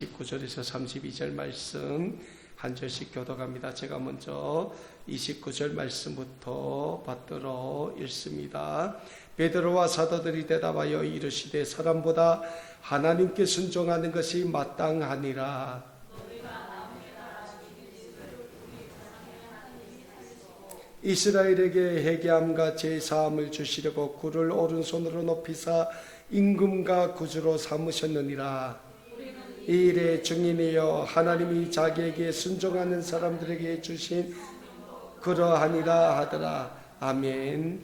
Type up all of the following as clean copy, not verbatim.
29절에서 32절 말씀 한 절씩 교독합니다. 제가 먼저 29절 말씀부터 받들어 읽습니다. 베드로와 사도들이 대답하여 이르시되 사람보다 하나님께 순종하는 것이 마땅하니라. 이스라엘에게 회개함과 제사함을 주시려고 그를 오른손으로 높이사 임금과 구주로 삼으셨느니라. 이 일의 증인이여 하나님이 자기에게 순종하는 사람들에게 주신 그러하니라 하더라. 아멘.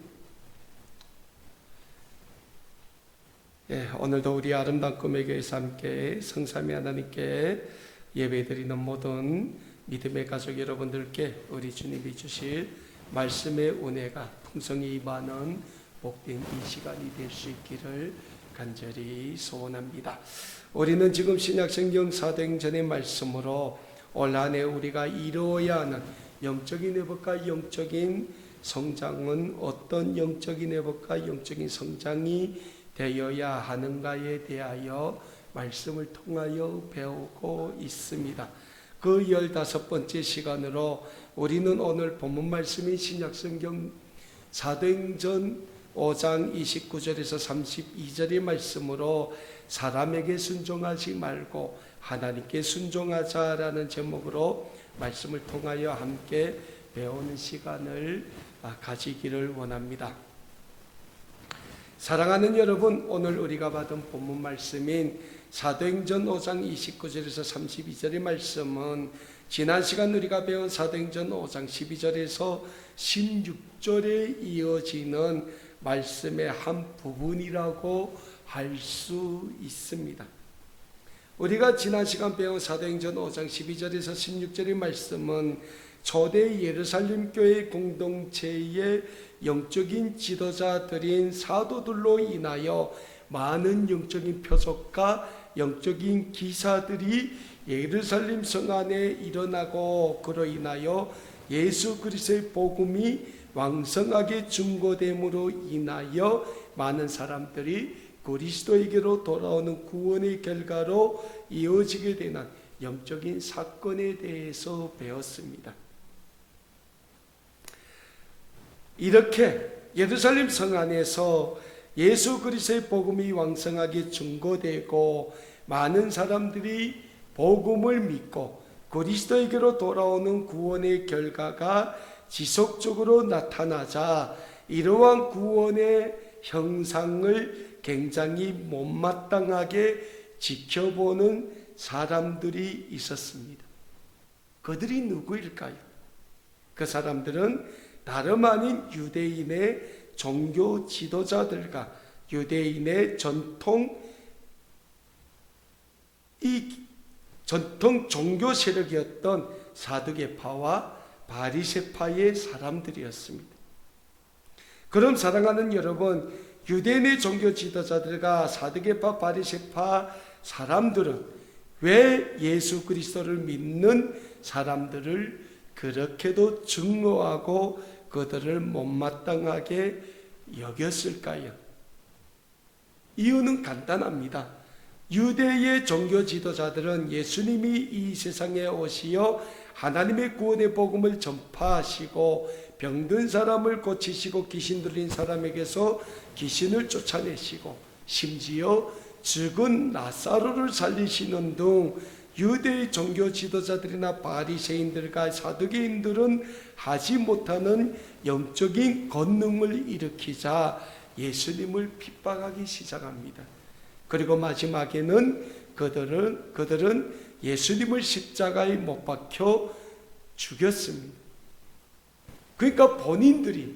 오늘도 우리 아름다운 꿈의 교회에서 함께 성삼위 하나님께 예배드리는 모든 믿음의 가족 여러분들께 우리 주님이 주실 말씀의 은혜가 풍성히 임하는 복된 이 시간이 될 수 있기를 간절히 소원합니다. 우리는 지금 신약성경 사도행전의 말씀으로 올 한 해 우리가 이루어야 하는 영적인 회복과 영적인 성장은 어떤 영적인 회복과 영적인 성장이 되어야 하는가에 대하여 말씀을 통하여 배우고 있습니다. 그 15번째 시간으로 우리는 오늘 본문 말씀인 신약성경 사도행전 5장 29절에서 32절의 말씀으로 사람에게 순종하지 말고 하나님께 순종하자라는 제목으로 말씀을 통하여 함께 배우는 시간을 가지기를 원합니다. 사랑하는 여러분, 오늘 우리가 받은 본문 말씀인 사도행전 5장 29절에서 32절의 말씀은 지난 시간 우리가 배운 사도행전 5장 12절에서 16절에 이어지는 말씀의 한 부분이라고 할 수 있습니다. 우리가 지난 시간 배운 사도행전 5장 12절에서 16절의 말씀은 초대 예루살렘 교회 공동체의 영적인 지도자들인 사도들로 인하여 많은 영적인 표적과 영적인 기사들이 예루살렘 성 안에 일어나고 그로 인하여 예수 그리스도의 복음이 왕성하게 증거됨으로 인하여 많은 사람들이 그리스도에게로 돌아오는 구원의 결과로 이어지게 되는 영적인 사건에 대해서 배웠습니다. 이렇게 예루살렘 성 안에서 예수 그리스도의 복음이 왕성하게 증거되고 많은 사람들이 복음을 믿고 그리스도에게로 돌아오는 구원의 결과가 지속적으로 나타나자 이러한 구원의 형상을 굉장히 못마땅하게 지켜보는 사람들이 있었습니다. 그들이 누구일까요? 그 사람들은 다름 아닌 유대인의 종교 지도자들과 유대인의 전통 종교 세력이었던 사두개파와 바리새파의 사람들이었습니다. 그럼 사랑하는 여러분, 유대인의 종교 지도자들과 사두개파 바리새파 사람들은 왜 예수 그리스도를 믿는 사람들을 그렇게도 증오하고 그들을 못마땅하게 여겼을까요? 이유는 간단합니다. 유대의 종교 지도자들은 예수님이 이 세상에 오시어 하나님의 구원의 복음을 전파하시고 병든 사람을 고치시고 귀신 들린 사람에게서 귀신을 쫓아내시고 심지어 죽은 나사로를 살리시는 등 유대의 종교 지도자들이나 바리새인들과 사두개인들은 하지 못하는 영적인 권능을 일으키자 예수님을 핍박하기 시작합니다. 그리고 마지막에는 그들은 예수님을 십자가에 못 박혀 죽였습니다. 그러니까 본인들이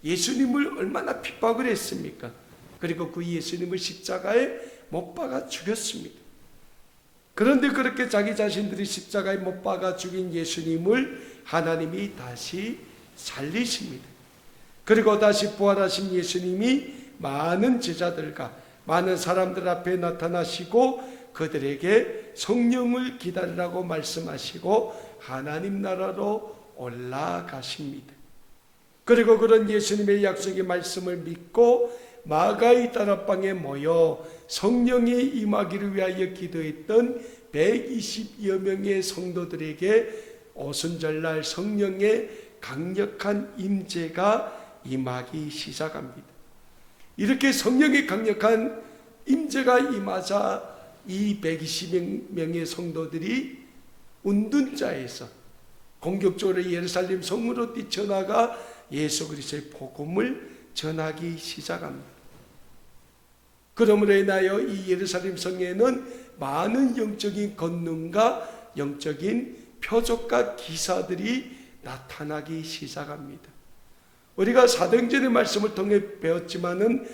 예수님을 얼마나 핍박을 했습니까? 그리고 그 예수님을 십자가에 못 박아 죽였습니다. 그런데 그렇게 자기 자신들이 십자가에 못 박아 죽인 예수님을 하나님이 다시 살리십니다. 그리고 다시 부활하신 예수님이 많은 제자들과 많은 사람들 앞에 나타나시고 그들에게 성령을 기다리라고 말씀하시고 하나님 나라로 올라가십니다. 그리고 그런 예수님의 약속의 말씀을 믿고 마가의 다락방에 모여 성령이 임하기를 위하여 기도했던 120여 명의 성도들에게 오순절날 성령의 강력한 임재가 임하기 시작합니다. 이렇게 성령의 강력한 임재가 임하자 이 120명의 성도들이 운둔자에서 공격적으로 예루살렘 성으로 뛰쳐나가 예수 그리스도의 복음을 전하기 시작합니다. 그러므로 인하여 이 예루살렘 성에는 많은 영적인 권능과 영적인 표적과 기사들이 나타나기 시작합니다. 우리가 사도행전의 말씀을 통해 배웠지만은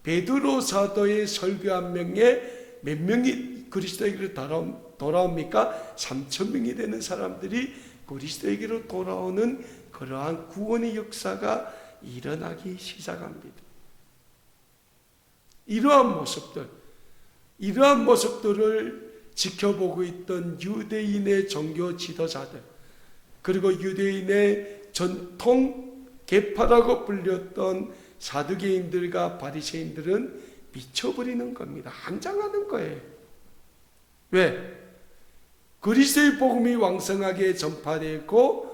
베드로 사도의 설교 한 명에 몇 명이 그리스도에게로 돌아옵니까? 3,000명이 되는 사람들이 그리스도에게로 돌아오는 그러한 구원의 역사가 일어나기 시작합니다. 이러한 모습들을 지켜보고 있던 유대인의 종교 지도자들, 그리고 유대인의 전통 계파라고 불렸던 사두개인들과 바리새인들은 미쳐버리는 겁니다. 환장하는 거예요. 왜? 그리스도의 복음이 왕성하게 전파되고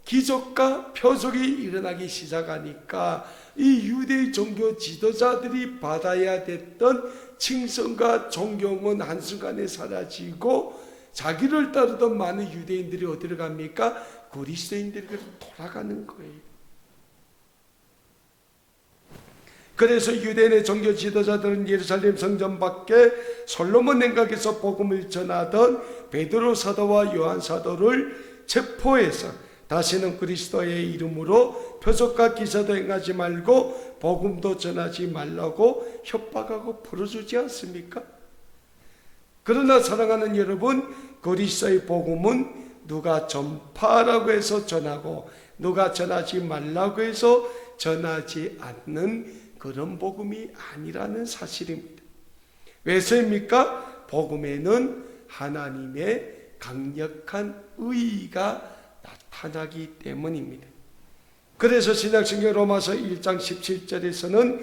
기적과 표적이 일어나기 시작하니까 이 유대 종교 지도자들이 받아야 됐던 칭송과 존경은 한순간에 사라지고 자기를 따르던 많은 유대인들이 어디로 갑니까? 그리스도인들에게로 돌아가는 거예요. 그래서 유대인의 종교 지도자들은 예루살렘 성전 밖에 솔로몬 냉각에서 복음을 전하던 베드로 사도와 요한 사도를 체포해서 다시는 그리스도의 이름으로 표적과 기사도 행하지 말고 복음도 전하지 말라고 협박하고 풀어주지 않습니까? 그러나 사랑하는 여러분, 그리스도의 복음은 누가 전파라고 해서 전하고 누가 전하지 말라고 해서 전하지 않는 그런 복음이 아니라는 사실입니다. 왜서입니까? 복음에는 하나님의 강력한 의의가 나타나기 때문입니다. 그래서 신약성경 로마서 1장 17절에서는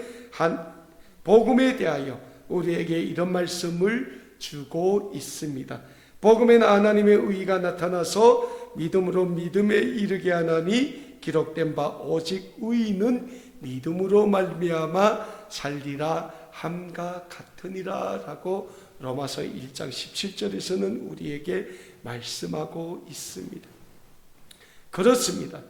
복음에 대하여 우리에게 이런 말씀을 주고 있습니다. 복음에는 하나님의 의의가 나타나서 믿음으로 믿음에 이르게 하나니 기록된 바 오직 의의는 믿음으로 말미암아 살리라 함과 같으니라 라고 로마서 1장 17절에서는 우리에게 말씀하고 있습니다. 그렇습니다.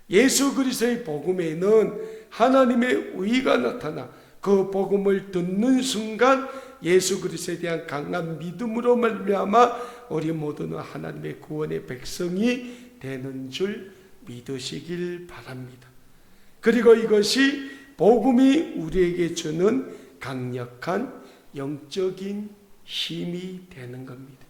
예수 그리스도의 복음에는 하나님의 의의가 나타나 그 복음을 듣는 순간 예수 그리스도에 대한 강한 믿음으로 말미암아 우리 모두는 하나님의 구원의 백성이 되는 줄 믿으시길 바랍니다. 그리고 이것이 복음이 우리에게 주는 강력한 영적인 힘이 되는 겁니다.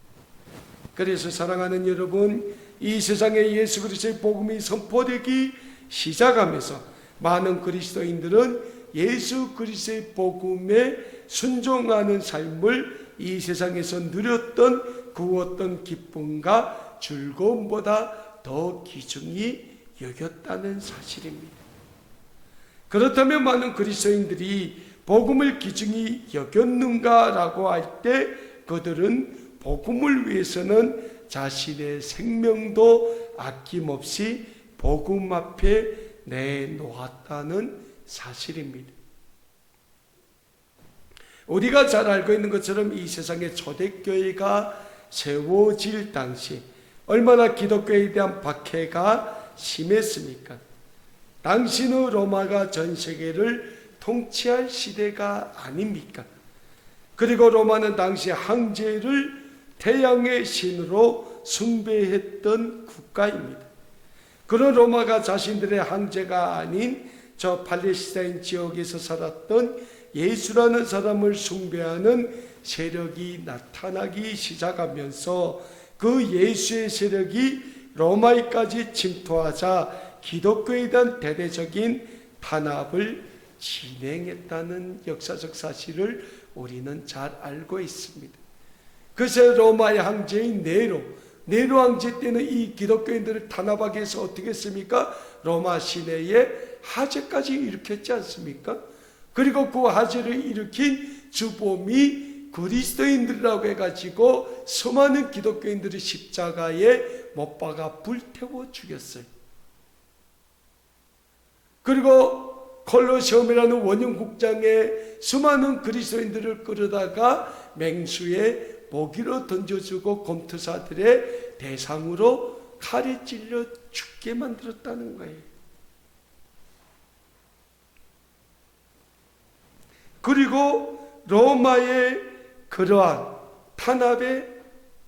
그래서 사랑하는 여러분, 이 세상에 예수 그리스도의 복음이 선포되기 시작하면서 많은 그리스도인들은 예수 그리스도의 복음에 순종하는 삶을 이 세상에서 누렸던 그 어떤 기쁨과 즐거움보다 더 귀중히 여겼다는 사실입니다. 그렇다면 많은 그리스도인들이 복음을 귀중히 여겼는가라고 할 때 그들은 복음을 위해서는 자신의 생명도 아낌없이 복음 앞에 내놓았다는 사실입니다. 우리가 잘 알고 있는 것처럼 이 세상에 초대교회가 세워질 당시 얼마나 기독교에 대한 박해가 심했습니까? 당시는 로마가 전 세계를 통치할 시대가 아닙니까? 그리고 로마는 당시 황제를 태양의 신으로 숭배했던 국가입니다. 그런 로마가 자신들의 황제가 아닌 저 팔레스타인 지역에서 살았던 예수라는 사람을 숭배하는 세력이 나타나기 시작하면서 그 예수의 세력이 로마에까지 침투하자 기독교에 대한 대대적인 탄압을 진행했다는 역사적 사실을 우리는 잘 알고 있습니다. 그래서 로마의 황제인 네로 황제 때는 이 기독교인들을 탄압하기 위해서 어떻게 했습니까? 로마 시내에 화재까지 일으켰지 않습니까? 그리고 그 화재를 일으킨 주범이 그리스도인들이라고 해가지고 수많은 기독교인들이 십자가에 못 박아 불태워 죽였어요. 그리고 콜로세움이라는 원형국장에 수많은 그리스도인들을 끌어다가 맹수에 먹이로 던져주고 검투사들의 대상으로 칼에 찔려 죽게 만들었다는 거예요. 그리고 로마의 그러한 탄압에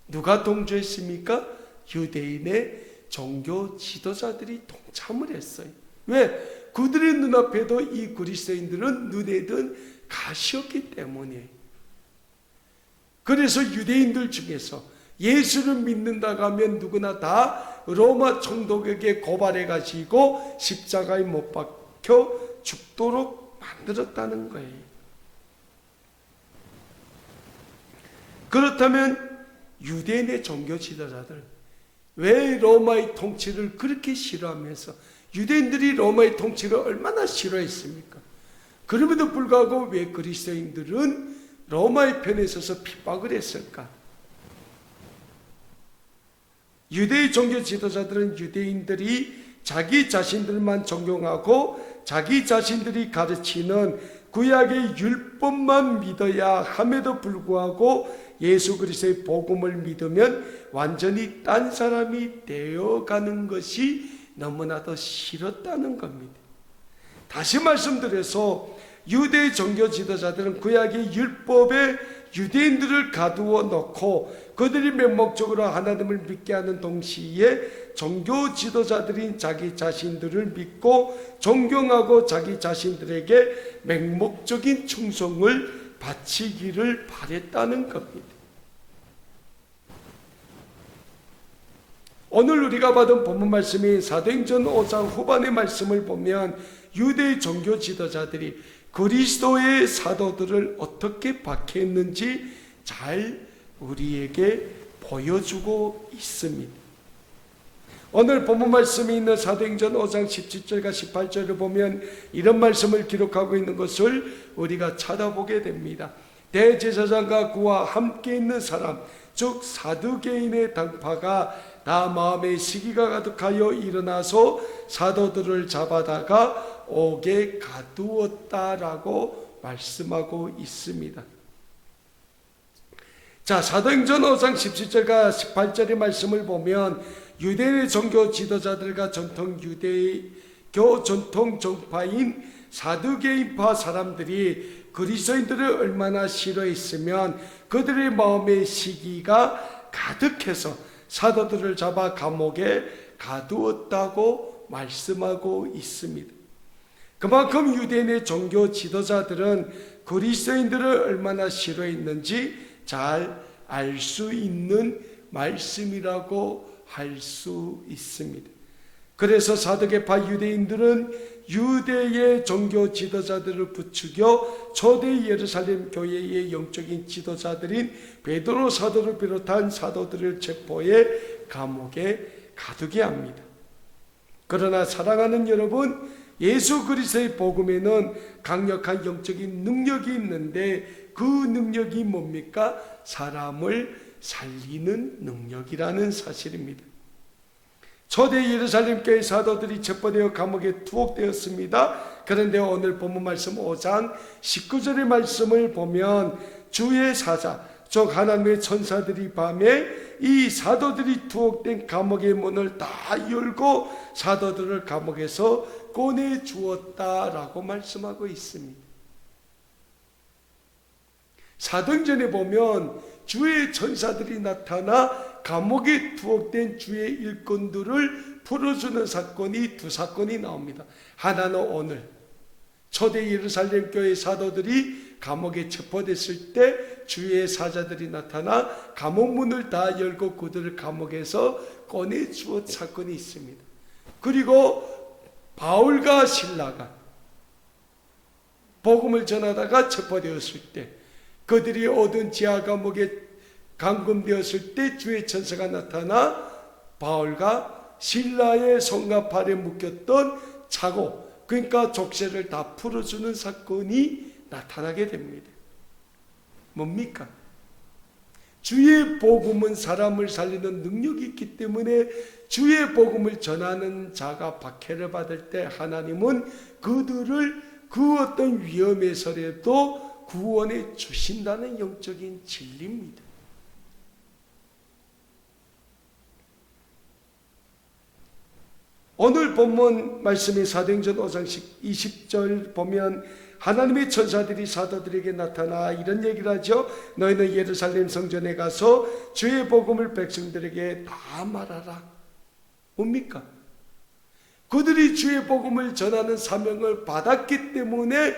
누가 동조했습니까? 유대인의 종교 지도자들이 동참을 했어요. 왜? 그들의 눈앞에도 이 그리스도인들은 눈에 든 가시였기 때문에. 그래서 유대인들 중에서 예수를 믿는다고 하면 누구나 다 로마 총독에게 고발해 가지고 십자가에 못 박혀 죽도록 만들었다는 거예요. 그렇다면 유대인의 종교 지도자들 왜 로마의 통치를 그렇게 싫어하면서, 유대인들이 로마의 통치를 얼마나 싫어했습니까? 그럼에도 불구하고 왜 그리스도인들은 로마의 편에 서서 핍박을 했을까? 유대의 종교 지도자들은 유대인들이 자기 자신들만 존경하고 자기 자신들이 가르치는 구약의 율법만 믿어야 함에도 불구하고 예수 그리스도의 복음을 믿으면 완전히 딴 사람이 되어가는 것이 너무나도 싫었다는 겁니다. 다시 말씀드려서 유대 종교 지도자들은 구약의 율법에 유대인들을 가두어 놓고 그들이 맹목적으로 하나님을 믿게 하는 동시에 종교 지도자들인 자기 자신들을 믿고 존경하고 자기 자신들에게 맹목적인 충성을 바치기를 바랬다는 겁니다. 오늘 우리가 받은 본문 말씀이 사도행전 5장 후반의 말씀을 보면 유대 종교 지도자들이 그리스도의 사도들을 어떻게 박해했는지 잘 우리에게 보여주고 있습니다. 오늘 본문 말씀이 있는 사도행전 5장 17절과 18절을 보면 이런 말씀을 기록하고 있는 것을 우리가 찾아보게 됩니다. 대제사장과 그와 함께 있는 사람, 즉 사두개인의 당파가 다 마음에 시기가 가득하여 일어나서 사도들을 잡아다가 옥에 가두었다라고 말씀하고 있습니다. 자, 사도행전 5장 17절과 18절의 말씀을 보면 유대의 종교 지도자들과 전통 유대교 전통 정파인 사두개인파 사람들이 그리스도인들을 얼마나 싫어했으면 그들의 마음의 시기가 가득해서 사도들을 잡아 감옥에 가두었다고 말씀하고 있습니다. 그만큼 유대인의 종교 지도자들은 그리스도인들을 얼마나 싫어했는지 잘 알 수 있는 말씀이라고 할 수 있습니다. 그래서 사두개파 유대인들은 유대의 종교 지도자들을 부추겨 초대 예루살렘 교회의 영적인 지도자들인 베드로 사도를 비롯한 사도들을 체포해 감옥에 가두게 합니다. 그러나 사랑하는 여러분, 예수 그리스도의 복음에는 강력한 영적인 능력이 있는데 그 능력이 뭡니까? 사람을 살리는 능력이라는 사실입니다. 초대 예루살렘 교회 사도들이 체포되어 감옥에 투옥되었습니다. 그런데 오늘 본문 말씀 5장 19절의 말씀을 보면 주의 사자, 즉 하나님의 천사들이 밤에 이 사도들이 투옥된 감옥의 문을 다 열고 사도들을 감옥에서 꺼내 주었다라고 말씀하고 있습니다. 사도행전에 보면 주의 천사들이 나타나 감옥에 투옥된 주의 일꾼들을 풀어주는 사건이 두 사건이 나옵니다. 하나는 오늘 초대 예루살렘 교회 사도들이 감옥에 체포됐을 때 주의 사자들이 나타나 감옥 문을 다 열고 그들을 감옥에서 꺼내주었 사건이 있습니다. 그리고 바울과 실라가 복음을 전하다가 체포되었을 때 그들이 어두운 지하 감옥에 감금되었을 때 주의 천사가 나타나 바울과 실라의 손과 발에 묶였던 차고, 그러니까 족쇄를 다 풀어주는 사건이 나타나게 됩니다. 뭡니까? 주의 복음은 사람을 살리는 능력이 있기 때문에 주의 복음을 전하는 자가 박해를 받을 때 하나님은 그들을 그 어떤 위험에서라도 구원해 주신다는 영적인 진리입니다. 오늘 본문 말씀이 사도행전 5장 20절 보면 하나님의 천사들이 사도들에게 나타나 이런 얘기를 하죠. 너희는 예루살렘 성전에 가서 주의 복음을 백성들에게 다 말하라. 뭡니까? 그들이 주의 복음을 전하는 사명을 받았기 때문에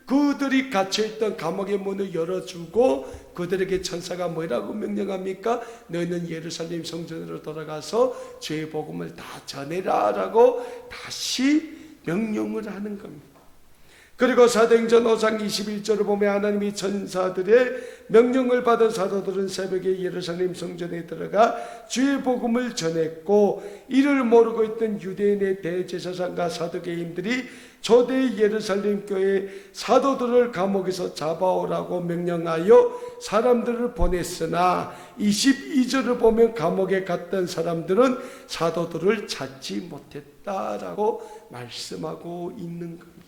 그들이 갇혀있던 감옥의 문을 열어주고 그들에게 천사가 뭐라고 명령합니까? 너희는 예루살렘 성전으로 돌아가서 주의 복음을 다 전해라 라고 다시 명령을 하는 겁니다. 그리고 사도행전 5장 21절을 보면 하나님이 천사들의 명령을 받은 사도들은 새벽에 예루살렘 성전에 들어가 주의 복음을 전했고 이를 모르고 있던 유대인의 대제사장과 사두개인들이 초대 예루살렘 교회 사도들을 감옥에서 잡아오라고 명령하여 사람들을 보냈으나 22절을 보면 감옥에 갔던 사람들은 사도들을 찾지 못했다라고 말씀하고 있는 겁니다.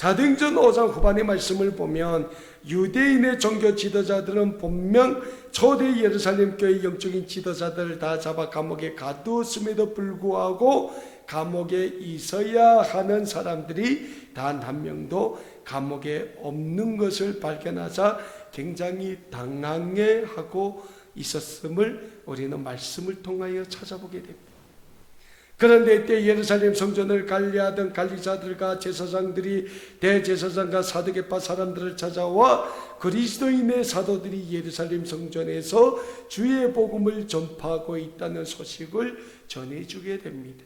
사도행전 5장 후반의 말씀을 보면 유대인의 종교 지도자들은 분명 초대 예루살렘 교회 영적인 지도자들을 다 잡아 감옥에 가두었음에도 불구하고 감옥에 있어야 하는 사람들이 단 한 명도 감옥에 없는 것을 발견하자 굉장히 당황해하고 있었음을 우리는 말씀을 통하여 찾아보게 됩니다. 그런데 이때 예루살렘 성전을 관리하던 관리자들과 제사장들이 대제사장과 사두개파 사람들을 찾아와 그리스도인의 사도들이 예루살렘 성전에서 주의 복음을 전파하고 있다는 소식을 전해주게 됩니다.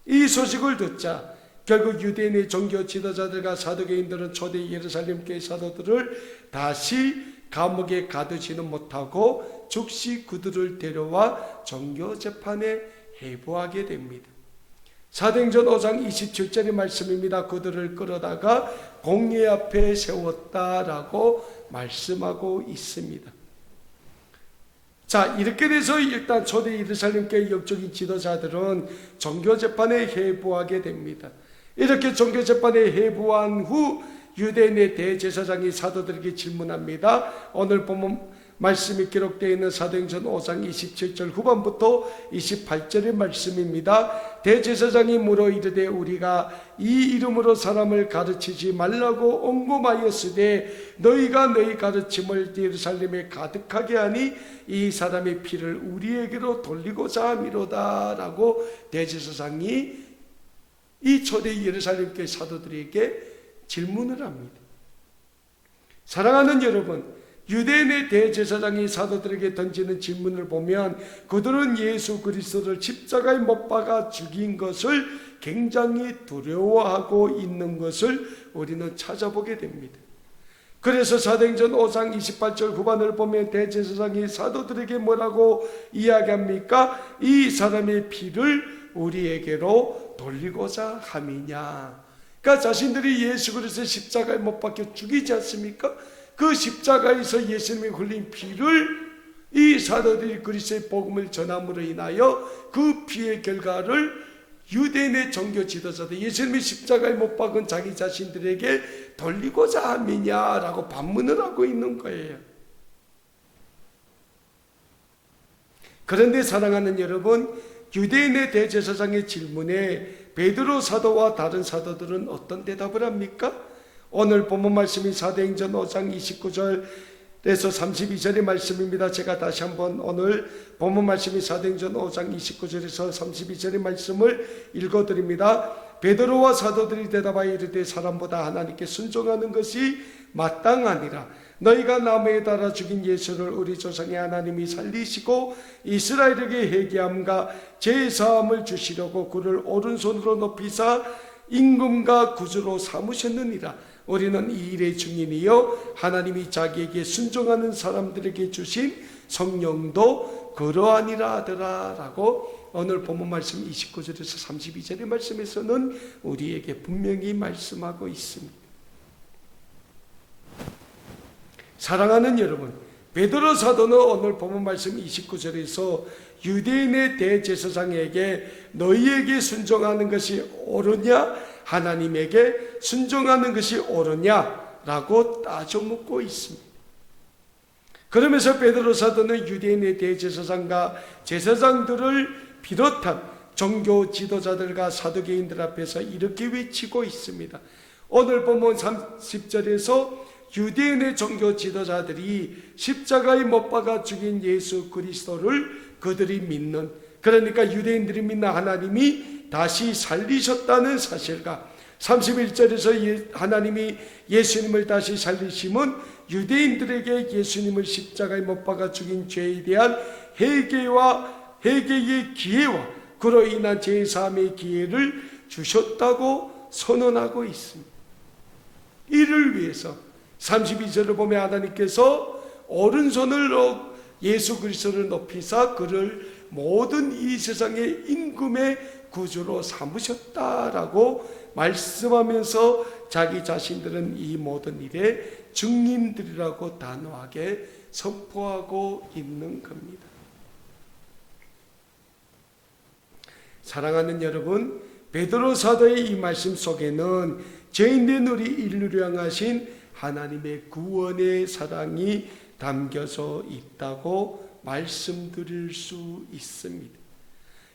이 소식을 듣자 결국 유대인의 종교 지도자들과 사두개인들은 초대 예루살렘 교회 사도들을 다시 감옥에 가두지는 못하고 즉시 그들을 데려와 종교재판에 회부하게 됩니다. 사도행전 5장 27절의 말씀입니다. 그들을 끌어다가 공회 앞에 세웠다라고 말씀하고 있습니다. 자, 이렇게 돼서 일단 초대 예루살렘 교회 영적인 지도자들은 종교재판에 회부하게 됩니다. 이렇게 종교재판에 회부한 후 유대인의 대제사장이 사도들에게 질문합니다. 오늘 본문 말씀이 기록되어 있는 사도행전 5장 27절 후반부터 28절의 말씀입니다. 대제사장이 물어 이르되 우리가 이 이름으로 사람을 가르치지 말라고 언급하였으되 너희가 너희 가르침을 예루살렘에 가득하게 하니 이 사람의 피를 우리에게로 돌리고자 함이로다 라고 대제사장이 이 초대 예루살렘 교회 사도들에게 질문을 합니다. 사랑하는 여러분, 유대인의 대제사장이 사도들에게 던지는 질문을 보면 그들은 예수 그리스도를 십자가에 못 박아 죽인 것을 굉장히 두려워하고 있는 것을 우리는 찾아보게 됩니다. 그래서 사도행전 5장 28절 후반을 보면 대제사장이 사도들에게 뭐라고 이야기합니까? 이 사람의 피를 우리에게로 돌리고자 함이냐. 그러니까 자신들이 예수 그리스도의 십자가에 못 박혀 죽이지 않습니까? 그 십자가에서 예수님이 흘린 피를 이 사도들이 그리스도의 복음을 전함으로 인하여 그 피의 결과를 유대인의 종교 지도자들 예수님이 십자가에 못 박은 자기 자신들에게 돌리고자 함이냐라고 반문을 하고 있는 거예요. 그런데 사랑하는 여러분, 유대인의 대제사장의 질문에 베드로 사도와 다른 사도들은 어떤 대답을 합니까? 오늘 본문 말씀이 사도행전 5장 29절에서 32절의 말씀입니다. 제가 다시 한번 오늘 본문 말씀이 사도행전 5장 29절에서 32절의 말씀을 읽어드립니다. 베드로와 사도들이 대답하여 이르되 사람보다 하나님께 순종하는 것이 마땅하니라. 너희가 나무에 달아 죽인 예수를 우리 조상의 하나님이 살리시고 이스라엘에게 회개함과 죄사함을 주시려고 그를 오른손으로 높이사 임금과 구주로 삼으셨느니라. 우리는 이 일의 증인이요 하나님이 자기에게 순종하는 사람들에게 주신 성령도 그러하니라 하더라 라고 오늘 본문 말씀 29절에서 32절의 말씀에서는 우리에게 분명히 말씀하고 있습니다. 사랑하는 여러분, 베드로 사도는 오늘 본문 말씀 29절에서 유대인의 대제사장에게 너희에게 순종하는 것이 옳으냐 하나님에게 순종하는 것이 옳으냐라고 따져 묻고 있습니다. 그러면서 베드로 사도는 유대인의 대제사장과 제사장들을 비롯한 종교 지도자들과 사두개인들 앞에서 이렇게 외치고 있습니다. 오늘 본문 30절에서 유대인의 종교 지도자들이 십자가에 못 박아 죽인 예수 그리스도를 그들이 믿는, 그러니까 유대인들이 믿는 하나님이 다시 살리셨다는 사실과 31절에서 하나님이 예수님을 다시 살리심은 유대인들에게 예수님을 십자가에 못 박아 죽인 죄에 대한 회개의 기회와 그로 인한 제사함의 기회를 주셨다고 선언하고 있습니다. 이를 위해서 32절을 보면 하나님께서 오른손으로 예수 그리스도를 높이사 그를 모든 이 세상의 임금의 구주로 삼으셨다라고 말씀하면서 자기 자신들은 이 모든 일의 증인들이라고 단호하게 선포하고 있는 겁니다. 사랑하는 여러분, 베드로 사도의 이 말씀 속에는 죄인된 우리 인류를 향하신 하나님의 구원의 사랑이 담겨져 있다고 말씀드릴 수 있습니다.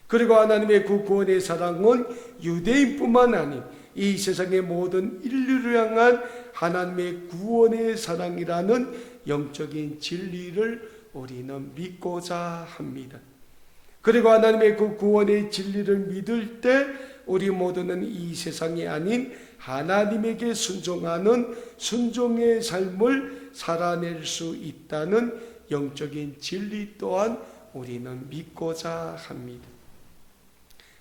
그리고 하나님의 그 구원의 사랑은 유대인뿐만 아닌 이 세상의 모든 인류를 향한 하나님의 구원의 사랑이라는 영적인 진리를 우리는 믿고자 합니다. 그리고 하나님의 그 구원의 진리를 믿을 때 우리 모두는 이 세상이 아닌 하나님에게 순종하는 순종의 삶을 살아낼 수 있다는 영적인 진리 또한 우리는 믿고자 합니다.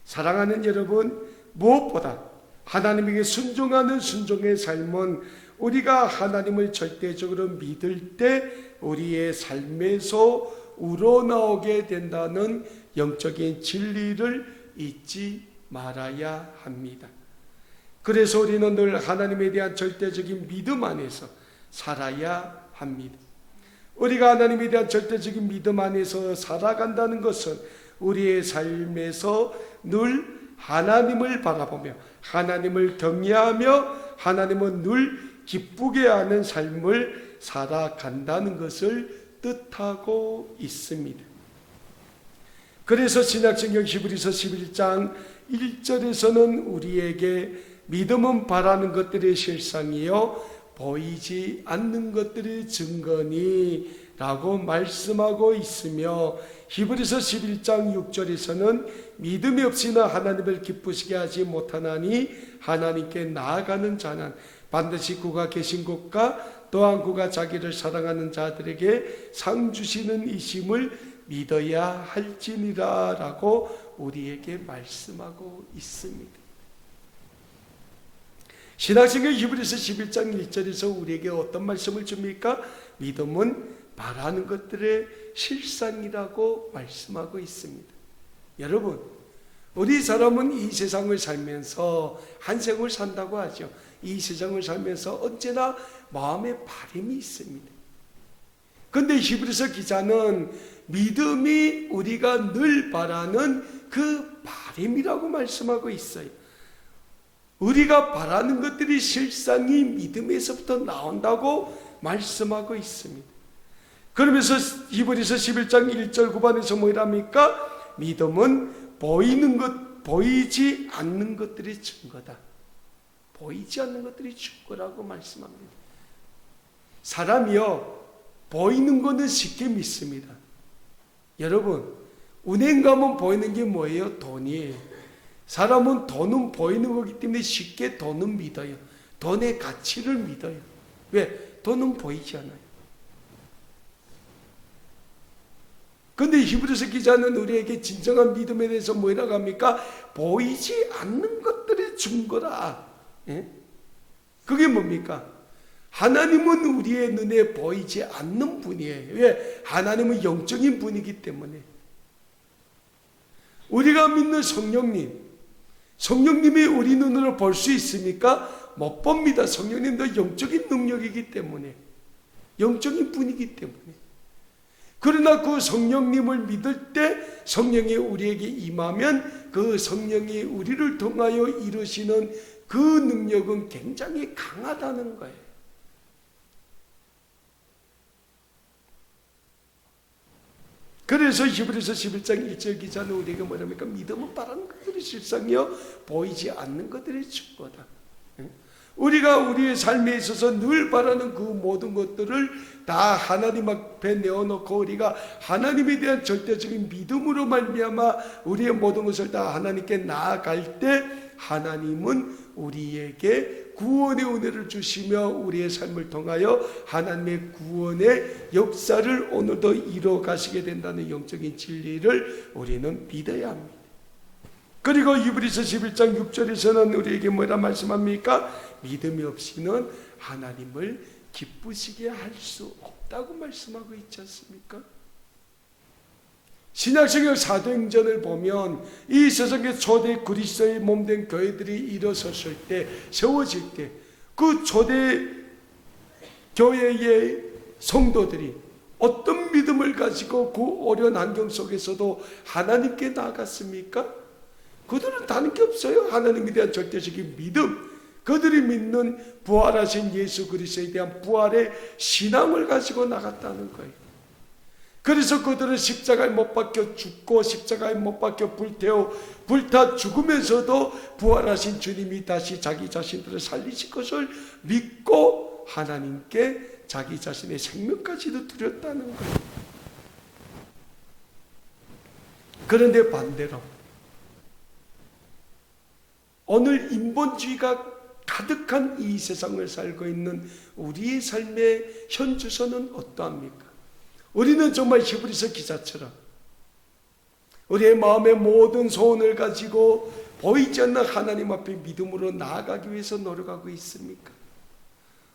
사랑하는 여러분, 무엇보다 하나님에게 순종하는 순종의 삶은 우리가 하나님을 절대적으로 믿을 때 우리의 삶에서 우러나오게 된다는 영적인 진리를 잊지 말아야 합니다. 그래서 우리는 늘 하나님에 대한 절대적인 믿음 안에서 살아야 합니다. 우리가 하나님에 대한 절대적인 믿음 안에서 살아간다는 것은 우리의 삶에서 늘 하나님을 바라보며 하나님을 경외하며 하나님은 늘 기쁘게 하는 삶을 살아간다는 것을 뜻하고 있습니다. 그래서 신약성경 히브리서 11장 1절에서는 우리에게 믿음은 바라는 것들의 실상이요 보이지 않는 것들의 증거니 라고 말씀하고 있으며, 히브리서 11장 6절에서는 믿음이 없이는 하나님을 기쁘시게 하지 못하나니 하나님께 나아가는 자는 반드시 그가 계신 곳과 또한 그가 자기를 사랑하는 자들에게 상 주시는 이심을 믿어야 할지니라 라고 우리에게 말씀하고 있습니다. 신약성경 히브리서 11장 1절에서 우리에게 어떤 말씀을 줍니까? 믿음은 바라는 것들의 실상이라고 말씀하고 있습니다. 여러분, 우리 사람은 이 세상을 살면서 한 생을 산다고 하죠. 이 세상을 살면서 언제나 마음에 바람이 있습니다. 그런데 히브리서 기자는 믿음이 우리가 늘 바라는 그 바람이라고 말씀하고 있어요. 우리가 바라는 것들이 실상이 믿음에서부터 나온다고 말씀하고 있습니다. 그러면서 히브리서 11장 1절 9반에서 뭐랍니까? 믿음은 보이지 않는 것들이 증거다. 보이지 않는 것들이 증거라고 말씀합니다. 사람이요, 보이는 것은 쉽게 믿습니다. 여러분, 은행 가면 보이는 게 뭐예요? 돈이에요. 사람은 돈은 보이는 거기 때문에 쉽게 돈은 믿어요. 돈의 가치를 믿어요. 왜? 돈은 보이지 않아요. 그런데 히브리서 기자는 우리에게 진정한 믿음에 대해서 뭐라고 합니까? 보이지 않는 것들의 증거라. 예? 그게 뭡니까? 하나님은 우리의 눈에 보이지 않는 분이에요. 왜? 하나님은 영적인 분이기 때문에. 우리가 믿는 성령님이 우리 눈으로 볼 수 있습니까? 못 봅니다. 성령님도 영적인 능력이기 때문에, 영적인 분이기 때문에. 그러나 그 성령님을 믿을 때 성령이 우리에게 임하면 그 성령이 우리를 통하여 이루시는 그 능력은 굉장히 강하다는 거예요. 그래서 히브리서 11장 1절 기자는 우리에게 뭐랍니까? 믿음은 바라는 것들이 실상이요 보이지 않는 것들이 증거다. 우리가 우리의 삶에 있어서 늘 바라는 그 모든 것들을 다 하나님 앞에 내어놓고 우리가 하나님에 대한 절대적인 믿음으로 말미암아 우리의 모든 것을 다 하나님께 나아갈 때 하나님은 우리에게 구원의 은혜를 주시며 우리의 삶을 통하여 하나님의 구원의 역사를 오늘도 이루어 가시게 된다는 영적인 진리를 우리는 믿어야 합니다. 그리고 히브리서 11장 6절에서는 우리에게 뭐라 말씀합니까? 믿음이 없이는 하나님을 기쁘시게 할 수 없다고 말씀하고 있지 않습니까? 신약성경 사도행전을 보면 이 세상의 초대 그리스도의 몸된 교회들이 일어섰을 때, 세워질 때 그 초대 교회의 성도들이 어떤 믿음을 가지고 그 어려운 환경 속에서도 하나님께 나아갔습니까? 그들은 다른 게 없어요. 하나님에 대한 절대적인 믿음, 그들이 믿는 부활하신 예수 그리스도에 대한 부활의 신앙을 가지고 나갔다는 거예요. 그래서 그들은 십자가에 못 박혀 죽고 십자가에 못 박혀 불타 죽으면서도 부활하신 주님이 다시 자기 자신들을 살리실 것을 믿고 하나님께 자기 자신의 생명까지도 드렸다는 거예요. 그런데 반대로 오늘 인본주의가 가득한 이 세상을 살고 있는 우리의 삶의 현주소는 어떠합니까? 우리는 정말 히브리서 기자처럼 우리의 마음의 모든 소원을 가지고 보이지 않는 하나님 앞에 믿음으로 나아가기 위해서 노력하고 있습니까?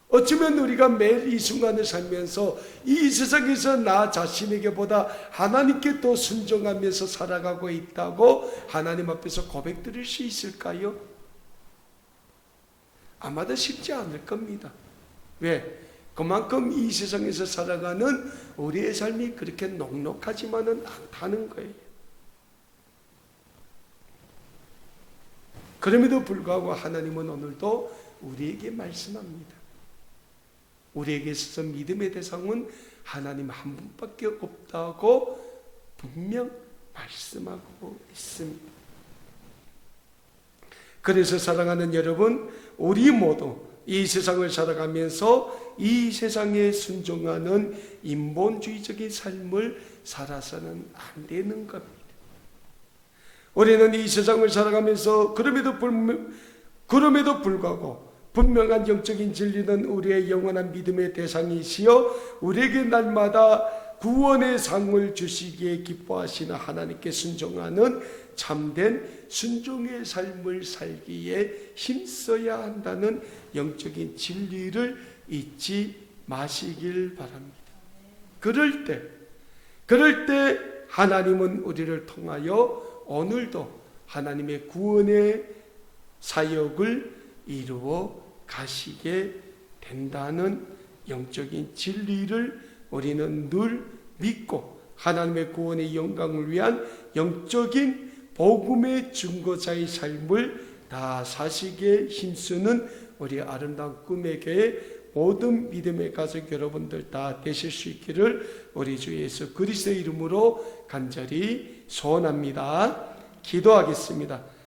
어쩌면 우리가 매일 이 순간을 살면서 이 세상에서 나 자신에게보다 하나님께 더 순종하면서 살아가고 있다고 하나님 앞에서 고백드릴 수 있을까요? 아마도 쉽지 않을 겁니다. 왜? 그만큼 이 세상에서 살아가는 우리의 삶이 그렇게 넉넉하지만은 않다는 거예요. 그럼에도 불구하고 하나님은 오늘도 우리에게 말씀합니다. 우리에게 있어서 믿음의 대상은 하나님 한 분밖에 없다고 분명 말씀하고 있습니다. 그래서 사랑하는 여러분, 우리 모두 이 세상을 살아가면서 이 세상에 순종하는 인본주의적인 삶을 살아서는 안 되는 겁니다. 우리는 이 세상을 살아가면서 그럼에도 불구하고 분명한 영적인 진리는 우리의 영원한 믿음의 대상이시여 우리에게 날마다 구원의 상을 주시기에 기뻐하시는 하나님께 순종하는 참된 순종의 삶을 살기에 힘써야 한다는 영적인 진리를 잊지 마시길 바랍니다. 그럴 때 하나님은 우리를 통하여 오늘도 하나님의 구원의 사역을 이루어 가시게 된다는 영적인 진리를 우리는 늘 믿고 하나님의 구원의 영광을 위한 영적인 복음의 증거자의 삶을 다 사시기에 힘쓰는 우리 아름다운 꿈의 교회 모든 믿음의 가족 여러분들 다 되실 수 있기를 우리 주 예수 그리스도의 이름으로 간절히 소원합니다. 기도하겠습니다.